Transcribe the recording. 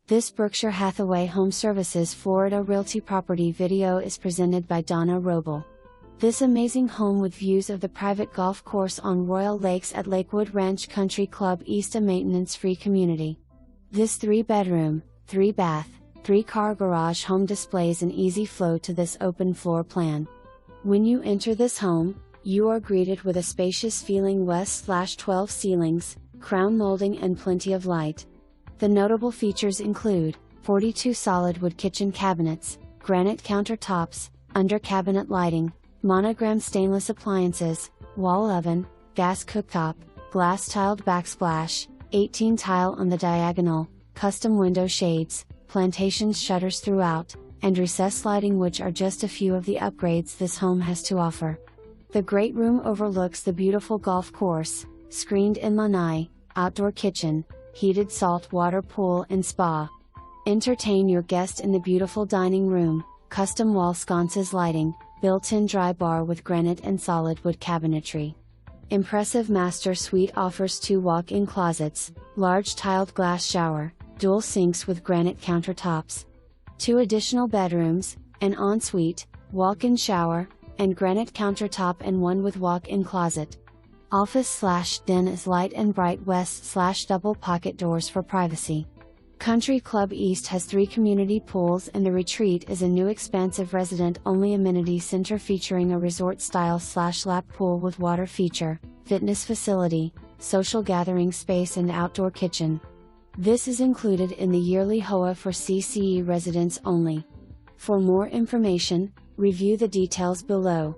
This Berkshire Hathaway HomeServices Florida Realty property video is presented by Donna Roble. This amazing home with views of the private golf course on Royal Lakes at Lakewood Ranch Country Club East, a maintenance-free community. This 3-bedroom, 3-bath, 3-car garage home displays an easy flow to this open floor plan. When you enter this home, you are greeted with a spacious feeling West/12 ceilings, crown molding and plenty of light. The notable features include 42 solid wood kitchen cabinets, granite countertops, under cabinet lighting, Monogram Stainless Appliances, wall oven, gas cooktop, glass tiled backsplash, 18 tile on the diagonal, custom window shades, plantations shutters throughout, and recessed lighting, which are just a few of the upgrades this home has to offer. The great room overlooks the beautiful golf course, screened-in lanai, outdoor kitchen, heated salt water pool and spa. Entertain your guest in the beautiful dining room, custom wall sconces lighting, built-in dry bar with granite and solid wood cabinetry. Impressive master suite offers 2 walk-in closets, large tiled glass shower, dual sinks with granite countertops. 2 additional bedrooms, an ensuite, walk-in shower, and granite countertop, and 1 with walk-in closet. Office/den is light and bright west/double pocket doors for privacy. Country Club East has 3 community pools, and the Retreat is a new expansive resident-only amenity center featuring a resort-style/lap pool with water feature, fitness facility, social gathering space and outdoor kitchen. This is included in the yearly HOA for CCE residents only. For more information, review the details below.